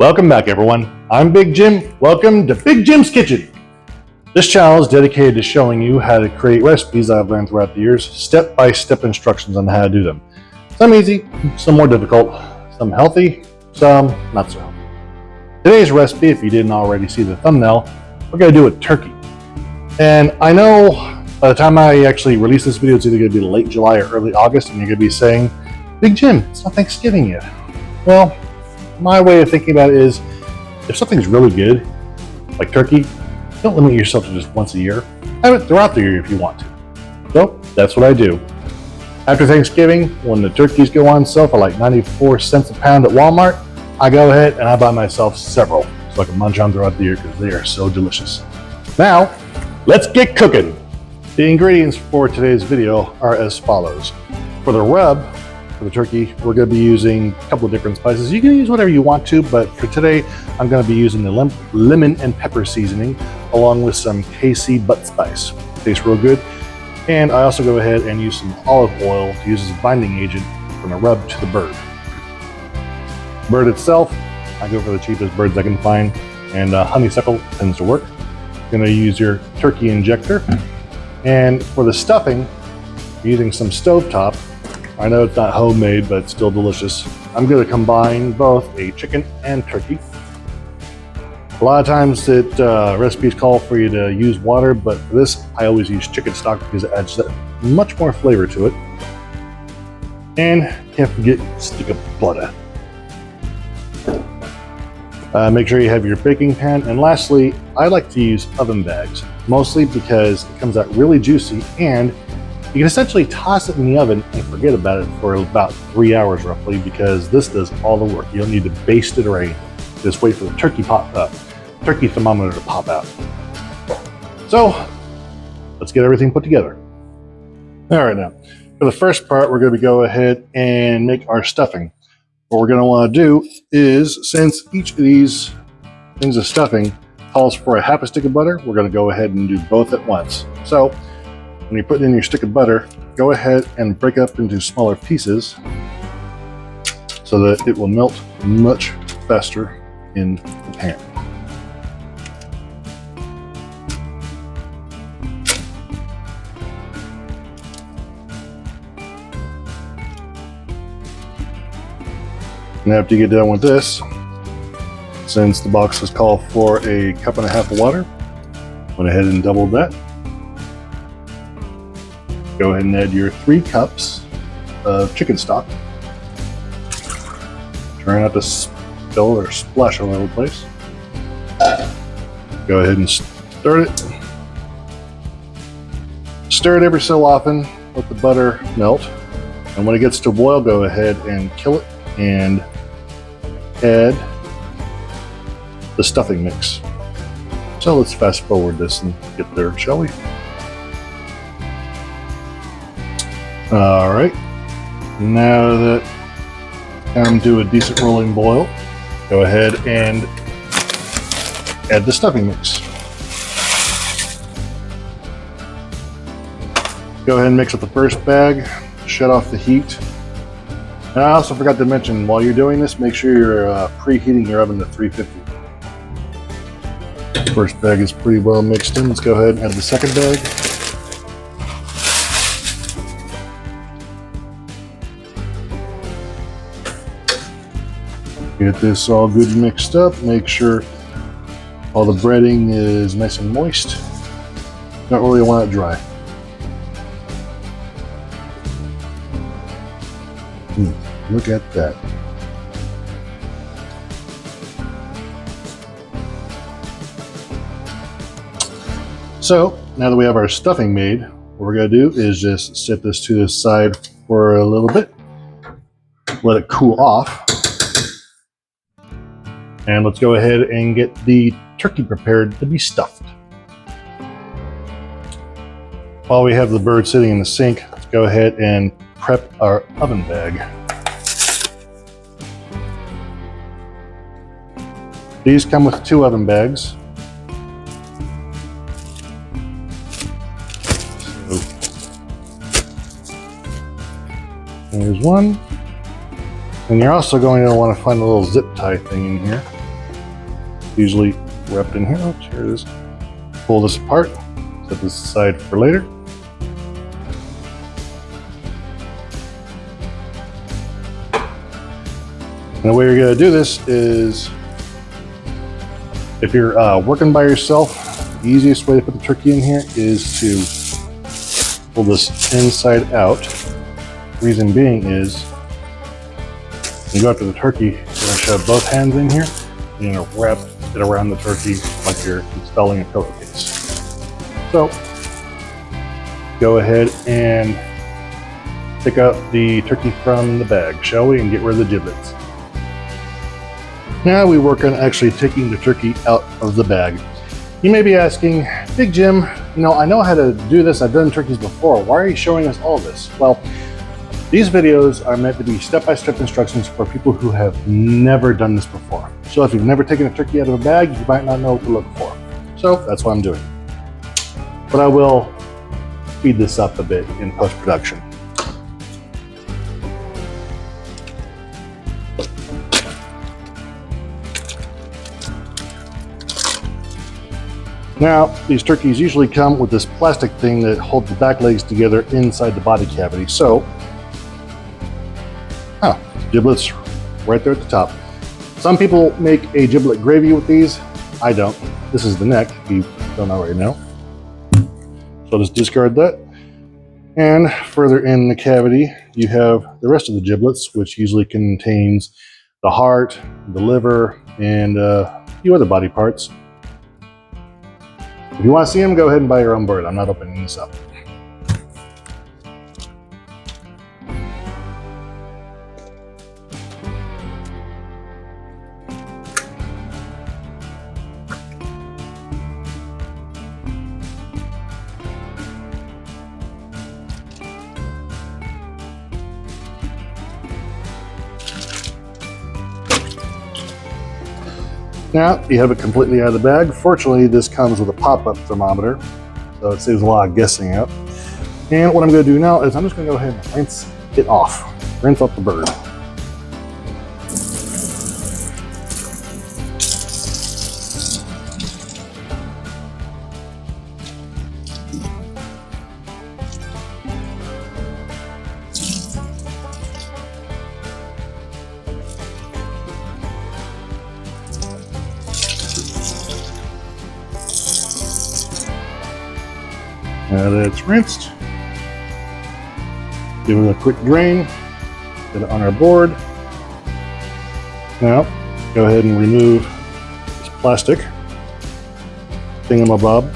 Welcome back, everyone. I'm Big Jim. Welcome to Big Jim's Kitchen. This channel is dedicated to showing you how to create recipes I've learned throughout the years, step-by-step instructions on how to do them. Some easy, some more difficult, some healthy, some not so healthy. Today's recipe, if you didn't already see the thumbnail, we're going to do a turkey. And I know by the time I actually release this video, it's either going to be late July or early August, and you're going to be saying, Big Jim, it's not Thanksgiving yet. Well, my way of thinking about it is, if something's really good, like turkey, don't limit yourself to just once a year. Have it throughout the year if you want to. So that's what I do. After Thanksgiving, when the turkeys go on sale for like 94 cents a pound at Walmart, I go ahead and I buy myself several so I can munch on throughout the year because they are so delicious. Now, let's get cooking. The ingredients for today's video are as follows. For the rub, for the turkey, we're going to be using a couple of different spices. You can use whatever you want to, but for today, I'm going to be using the lemon and pepper seasoning along with some KC butt spice. Tastes real good. And I also go ahead and use some olive oil to use as a binding agent from the rub to the bird. Bird itself, I go for the cheapest birds I can find, and honeysuckle tends to work. You're going to use your turkey injector. And for the stuffing, using some stovetop. I know it's not homemade, but it's still delicious. I'm going to combine both a chicken and turkey. A lot of times recipes call for you to use water, but for this, I always use chicken stock because it adds much more flavor to it. And can't forget, stick of butter. Make sure you have your baking pan. And lastly, I like to use oven bags, mostly because it comes out really juicy and you can essentially toss it in the oven and forget about it for about 3 hours roughly, because this does all the work. You don't need to baste it or anything. Just wait for the turkey thermometer to pop out. So let's get everything put together. All right, now for the first part, we're going to go ahead and make our stuffing. What we're going to want to do is, since each of these things of stuffing calls for a half a stick of butter, we're going to go ahead and do both at once. So when you put in your stick of butter, go ahead and break up into smaller pieces so that it will melt much faster in the pan. And after you get done with this, since the box has called for a cup and a half of water, went ahead and doubled that. Go ahead and add your 3 cups of chicken stock. Try not to spill or splash all over the place. Go ahead and stir it. Stir it every so often, let the butter melt. And when it gets to boil, go ahead and kill it and add the stuffing mix. So let's fast forward this and get there, shall we? All right, now that I'm to a decent rolling boil, go ahead and add the stuffing mix. Go ahead and mix up the first bag, shut off the heat. And I also forgot to mention, while you're doing this, make sure you're preheating your oven to 350. The first bag is pretty well mixed in. Let's go ahead and add the second bag. Get this all good mixed up. Make sure all the breading is nice and moist. Don't really want it dry. Look at that. So now that we have our stuffing made, what we're going to do is just set this to the side for a little bit. Let it cool off. And let's go ahead and get the turkey prepared to be stuffed. While we have the bird sitting in the sink, let's go ahead and prep our oven bag. These come with 2 oven bags. So, there's one. And you're also going to want to find a little zip tie thing in here. usually wrapped in here. Oops, here it is. Pull this apart, set this aside for later. And the way you're going to do this is, if you're working by yourself, the easiest way to put the turkey in here is to pull this inside out. Reason being is, when you go after the turkey, you're going to shove both hands in here. You're going to wrap it around the turkey like you're installing a pillowcase. So, go ahead and take out the turkey from the bag, shall we, and get rid of the giblets. Now we work on actually taking the turkey out of the bag. You may be asking, Big Jim, I know how to do this. I've done turkeys before. Why are you showing us all this? Well, these videos are meant to be step-by-step instructions for people who have never done this before. So if you've never taken a turkey out of a bag, you might not know what to look for. So that's what I'm doing. But I will speed this up a bit in post-production. Now, these turkeys usually come with this plastic thing that holds the back legs together inside the body cavity. So, giblets right there at the top. Some people make a giblet gravy with these. I don't. This is the neck, if you don't already know. So I'll just discard that. And further in the cavity, you have the rest of the giblets, which usually contains the heart, the liver, and a few other body parts. If you want to see them, go ahead and buy your own bird. I'm not opening this up. Now you have it completely out of the bag. Fortunately, this comes with a pop-up thermometer, so it saves a lot of guessing up. And what I'm going to do now is I'm just going to go ahead and rinse it off. Rinse off the bird. Now that it's rinsed, give it a quick drain, get it on our board. Now, go ahead and remove this plastic thingamabob.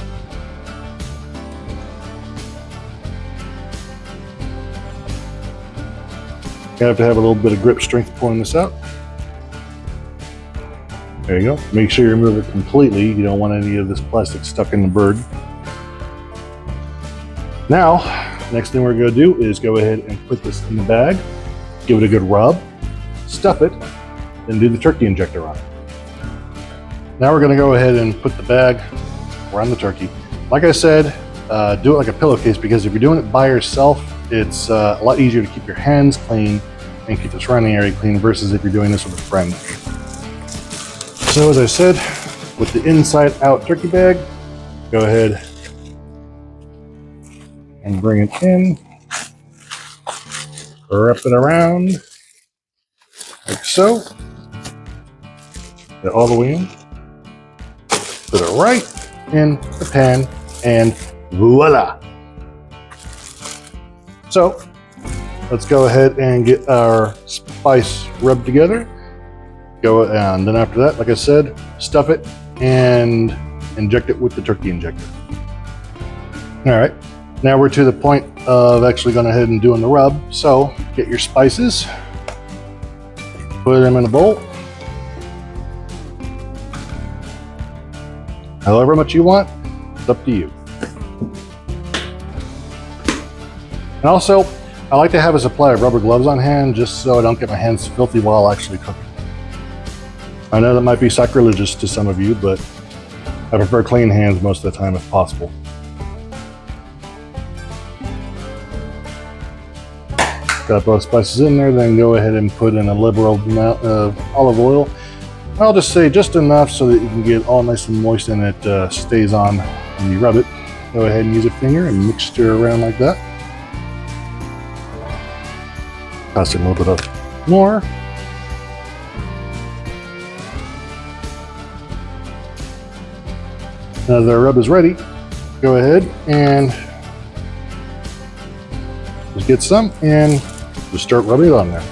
You have to have a little bit of grip strength pulling this out. There you go. Make sure you remove it completely. You don't want any of this plastic stuck in the bird. Now, next thing we're going to do is go ahead and put this in the bag, give it a good rub, stuff it, then do the turkey injector on it. Now we're going to go ahead and put the bag around the turkey. Like I said, do it like a pillowcase, because if you're doing it by yourself, it's a lot easier to keep your hands clean and keep the surrounding area clean versus if you're doing this with a friend. So as I said, with the inside out turkey bag, go ahead and bring it in, wrap it around like so, get it all the way in, put it right in the pan, and voila! So let's go ahead and get our spice rubbed together. And then after that, like I said, stuff it and inject it with the turkey injector. All right. Now we're to the point of actually going ahead and doing the rub. So get your spices, put them in a bowl, however much you want, it's up to you. And also, I like to have a supply of rubber gloves on hand just so I don't get my hands filthy while actually cooking. I know that might be sacrilegious to some of you, but I prefer clean hands most of the time if possible. Got both spices in there, then go ahead and put in a liberal amount of olive oil. I'll just say just enough so that you can get all nice and moist and it stays on when you rub it. Go ahead and use a finger and mixture around like that. Toss in a little bit of more. Now that our rub is ready, go ahead and just get some and just start rubbing it on there.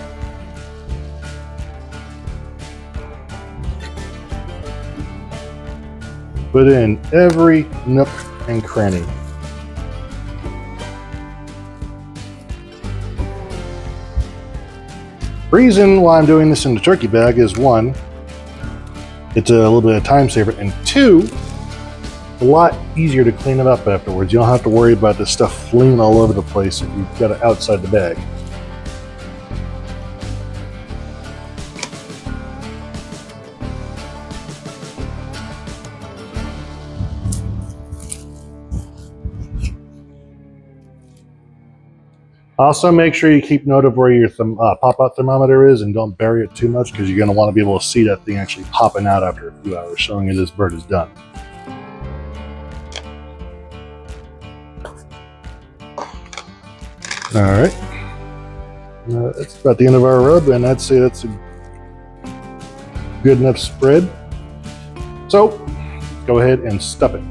Put in every nook and cranny. Reason why I'm doing this in the turkey bag is one, it's a little bit of time saver, and two, a lot easier to clean it up afterwards. You don't have to worry about this stuff flinging all over the place if you've got it outside the bag. Also, make sure you keep note of where your pop-out thermometer is and don't bury it too much, because you're going to want to be able to see that thing actually popping out after a few hours, showing you this bird is done. Alright, that's about the end of our rub, and I'd say that's a good enough spread. So, go ahead and stuff it.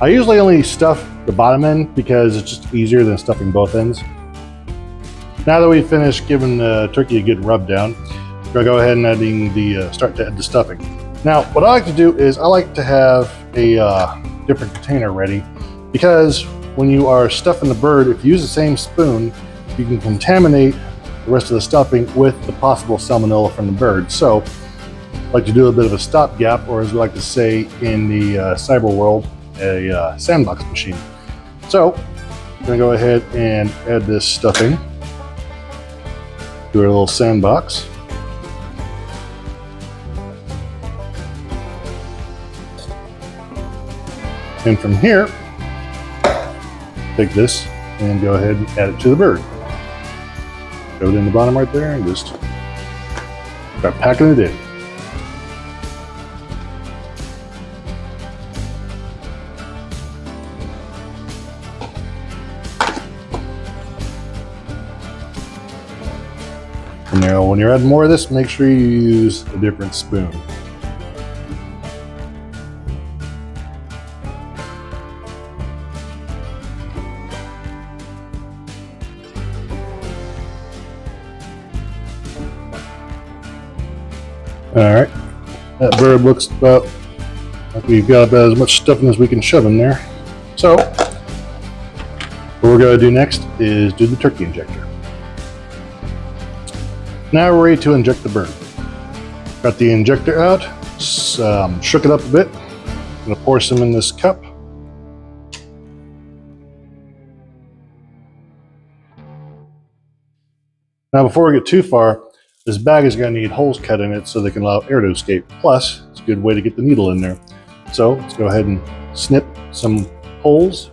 I usually only stuff the bottom end because it's just easier than stuffing both ends. Now that we've finished giving the turkey a good rub down, we're going to go ahead and start to add the stuffing. Now, what I like to do is I like to have a different container ready, because when you are stuffing the bird, if you use the same spoon, you can contaminate the rest of the stuffing with the possible salmonella from the bird. So, I like to do a bit of a stopgap, or as we like to say in the cyber world, a sandbox machine. So, I'm going to go ahead and add this stuffing to our little sandbox. And from here, take this and go ahead and add it to the bird. Throw it in the bottom right there and just start packing it in. And now when you're adding more of this, make sure you use a different spoon. Alright, that bird looks about like we've got about as much stuffing as we can shove in there. So, what we're going to do next is do the turkey injector. Now we're ready to inject the bird. Got the injector out, shook it up a bit. I'm going to pour some in this cup. Now before we get too far, this bag is going to need holes cut in it so they can allow air to escape. Plus, it's a good way to get the needle in there. So let's go ahead and snip some holes.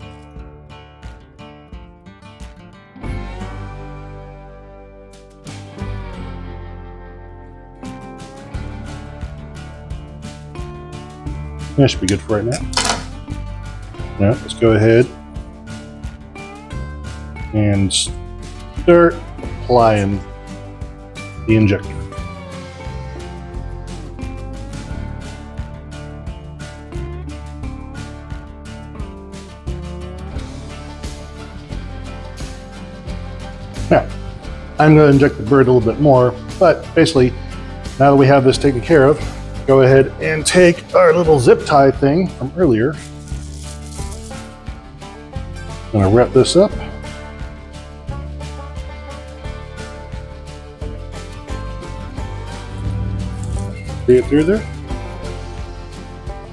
That should be good for right now. Now, let's go ahead and start applying the injector. Now, I'm going to inject the bird a little bit more, but basically, now that we have this taken care of, go ahead and take our little zip tie thing from earlier. I'm going to wrap this up. See it through there.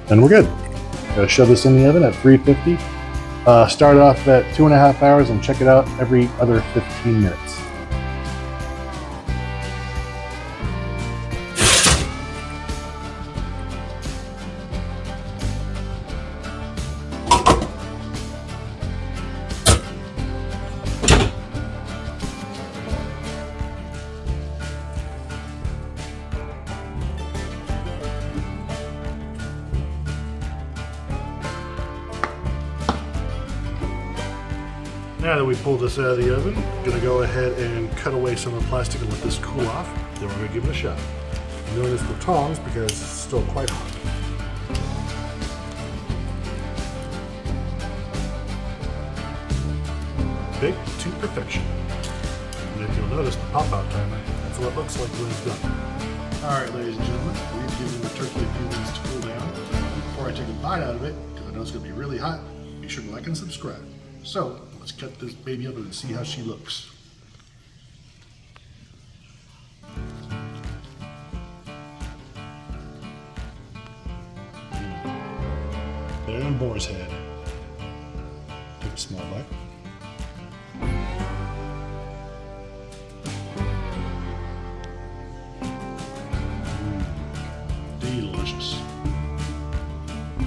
And we're good. Gotta shove this in the oven at 350. Start off at 2.5 hours and check it out every other 15 minutes. Now that we pulled this out of the oven, I'm gonna go ahead and cut away some of the plastic and let this cool off. Then we're gonna give it a shot. I'm doing this with tongs because it's still quite hot. Baked to perfection. And if you'll notice the pop-out timer, that's what it looks like when it's done. Alright, ladies and gentlemen, we've given the turkey a few minutes to cool down. Before I take a bite out of it, because I know it's going to be really hot, be sure to like and subscribe. So, let's cut this baby up and see how she looks. Better than boar's head.